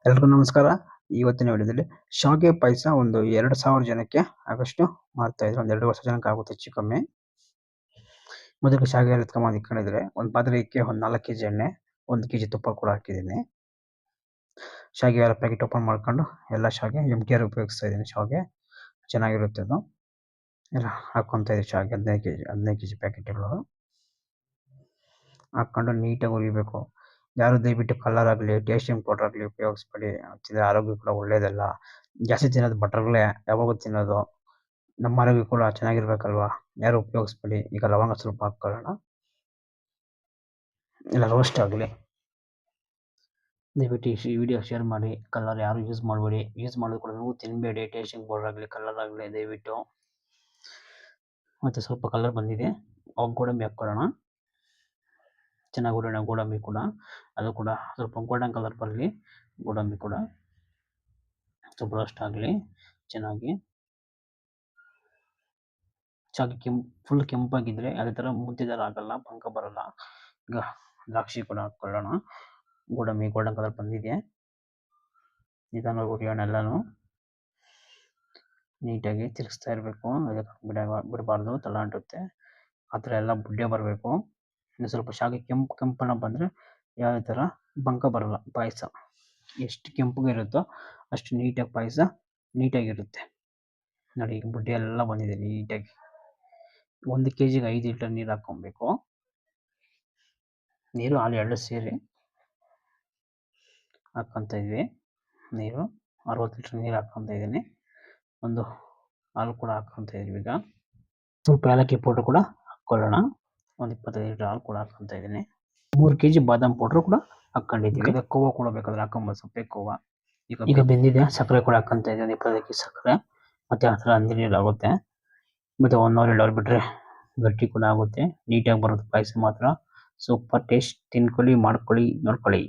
ಎಲ್ರಿಗೂ ನಮಸ್ಕಾರ. ಇವತ್ತಿನ ವಿಡಿಯೋದಲ್ಲಿ ಶಾವಿಗೆ ಪಾಯಸ ಒಂದು 2000 ಜನಕ್ಕೆ ಆಗೋಷ್ಟು ಮಾಡ್ತಾ ಇದ್ರು. ಒಂದು 2 ವರ್ಷ ಜನಕ್ಕೆ ಆಗುತ್ತೆ ಹೆಚ್ಚು ಕಮ್ಮಿ. ಮೊದಲಿಗೆ ಶಾವಿಗೆ ಎಲ್ಲ ಎತ್ಕೊಂಬಂದು ಇಟ್ಕೊಂಡಿದ್ರೆ ಒಂದು ಪಾತ್ರೆಗೆ ಒಂದು 4 ಕೆಜಿ ಎಣ್ಣೆ, 1 ಕೆಜಿ ತುಪ್ಪ ಕೂಡ ಹಾಕಿದ್ದೀನಿ. ಶಾವಿಗೆ ಎಲ್ಲ ಪ್ಯಾಕೆಟ್ ಓಪನ್ ಮಾಡ್ಕೊಂಡು ಎಲ್ಲ ಶಾವಿಗೆ MTR ಉಪಯೋಗಿಸ್ತಾ ಇದ್ದೀನಿ. ಶಾವಿಗೆ ಚೆನ್ನಾಗಿರುತ್ತೆ ಅದು. ಎಲ್ಲ ಹಾಕ್ಕೊತಾ ಇದ್ದೀವಿ ಶಾವಿಗೆ 15 ಕೆಜಿ ಪ್ಯಾಕೆಟ್ಗಳು ಹಾಕ್ಕೊಂಡು ನೀಟಾಗಿ ಹುರಿಬೇಕು. ಯಾರು ದಯವಿಟ್ಟು ಕಲರ್ ಆಗಲಿ ಟೇಸ್ಟಿಂಗ್ ಪೌಡರ್ ಆಗಲಿ ಉಪಯೋಗಿಸ್ಬೇಡಿ. ತಿಂದರೆ ಆರೋಗ್ಯ ಕೂಡ ಒಳ್ಳೆಯದಲ್ಲ. ಜಾಸ್ತಿ ತಿನ್ನೋದು ಬಟರ್ಗಳೇ ಯಾವಾಗೂ ತಿನ್ನೋದು. ನಮ್ಮ ಆರೋಗ್ಯ ಕೂಡ ಚೆನ್ನಾಗಿರ್ಬೇಕಲ್ವಾ, ಯಾರು ಉಪಯೋಗಿಸ್ಬೇಡಿ. ಈಗ ಲವಂಗ ಸ್ವಲ್ಪ ಹಾಕ್ಕೊಳ್ಳೋಣ, ಇಲ್ಲ ರೋಸ್ಟ್ ಆಗಲಿ. ದಯವಿಟ್ಟು ಈ ವಿಡಿಯೋ ಶೇರ್ ಮಾಡಿ. ಕಲರ್ ಯಾರು ಯೂಸ್ ಮಾಡಬೇಡಿ. ಯೂಸ್ ಮಾಡೋದು ಕೂಡ ನೀವು ತಿನ್ನಬೇಡಿ. ಟೇಸ್ಟಿಂಗ್ ಪೌಡರ್ ಆಗಲಿ ಕಲರ್ ಆಗಲಿ ದಯವಿಟ್ಟು. ಮತ್ತು ಸ್ವಲ್ಪ ಕಲರ್ ಬಂದಿದೆ, ಅವಾಗ ಗೋಡಂಬಿ ಹಾಕ್ಕೊಳ್ಳೋಣ. ಚೆನ್ನಾಗಿ ಹುರಿಯೋಣ ಗೋಡಂಬಿ ಕೂಡ. ಅದು ಕೂಡ ಸ್ವಲ್ಪ ಗೋಲ್ಡನ್ ಕಲರ್ ಬರಲಿ. ಗೋಡಂಬಿ ಕೂಡ ಸ್ವಲ್ಪ ರೋಸ್ಟ್ ಆಗಲಿ ಚೆನ್ನಾಗಿ. ಶಾವಿಗೆ ಫುಲ್ ಕೆಂಪಾಗಿದ್ದರೆ ಅದೇ ಥರ ಮುದ್ದೆ ಥರ ಆಗಲ್ಲ, ಪಂಕ ಬರಲ್ಲ. ಈಗ ದ್ರಾಕ್ಷಿ ಕೂಡ ಹಾಕ್ಕೊಳ್ಳೋಣ. ಗೋಡಂಬಿ ಗೋಲ್ಡನ್ ಕಲರ್ ಬಂದಿದೆ. ನಿಧಾನವಾಗಿ ಹುರಿಯೋಣ ಎಲ್ಲನೂ. ನೀಟಾಗಿ ತಿರುಗಿಸ್ತಾ ಇರಬೇಕು, ಬಿಡಬಾರ್ದು, ತಳ ಅಂಟುತ್ತೆ. ಆ ಥರ ಎಲ್ಲ ಬುಡ್ಡೆ ಬರಬೇಕು. ಇನ್ನು ಸ್ವಲ್ಪ ಶಾವಿಗೆ ಕೆಂಪನ ಬಂದರೆ ಯಾವುದೇ ಥರ ಬಂಕ ಬರಲ್ಲ ಪಾಯಸ. ಎಷ್ಟು ಕೆಂಪಗೆ ಇರುತ್ತೋ ಅಷ್ಟು ನೀಟಾಗಿ ಪಾಯಸ ನೀಟಾಗಿರುತ್ತೆ. ನೋಡಿ ಈಗ ಬುಡ್ಡೆ ಎಲ್ಲ ಬಂದಿದೆ ನೀಟಾಗಿ. 1 ಕೆಜಿಗೆ 5 ಲೀಟರ್ ನೀರು ಹಾಕ್ಕೊಬೇಕು. ನೀರು ಹಾಲು 2 ಸೇರಿ ಹಾಕ್ಕೊತಾ ಇದ್ವಿ. ನೀರು 60 ಲೀಟರ್ ನೀರು ಹಾಕ್ಕೊತಾ ಇದ್ದೀನಿ. ಒಂದು ಹಾಲು ಕೂಡ ಹಾಕ್ಕೊತಾ ಇದ್ವಿ. ಈಗ ಸ್ವಲ್ಪ ಏಲಕ್ಕಿ ಪೌಡ್ರ್ ಕೂಡ ಹಾಕ್ಕೊಳ್ಳೋಣ. ಒಂದು 25 ಲೀಟರ್ ಹಾಲು ಕೂಡ ಹಾಕ್ಕೊತಾ ಇದ್ದೀನಿ. 3 ಕೆಜಿ ಬಾದಾಮ್ ಪೌಡ್ರು ಕೂಡ ಹಾಕ್ಕೊಂಡಿದ್ದೀವಿ. ಈಗ ಕೋವಾ ಕೂಡ ಬೇಕಾದ್ರೆ ಹಾಕ್ಕೊಬೋದು, ಸಪ್ಪೆ ಕೋವಾ. ಈಗ ಬೆಂದಿದೆ. ಸಕ್ಕರೆ ಕೂಡ ಹಾಕ್ಕೊತಾ ಇದ್ದೀನಿ, 25 ಕೆಜಿ ಸಕ್ಕರೆ. ಮತ್ತು ಆ ಥರ ಹಂದಿ ನೀರು ಆಗುತ್ತೆ. ಮತ್ತು 1 ಅವರ್ 2 ಅವರ್ ಬಿಟ್ಟರೆ ಗಟ್ಟಿ ಕೂಡ ಆಗುತ್ತೆ. ನೀಟಾಗಿ ಬರುತ್ತೆ ಪಾಯಸ ಮಾತ್ರ. Super taste. ತಿನ್ಕೊಳ್ಳಿ, ಮಾಡ್ಕೊಳ್ಳಿ, ನೋಡ್ಕೊಳ್ಳಿ.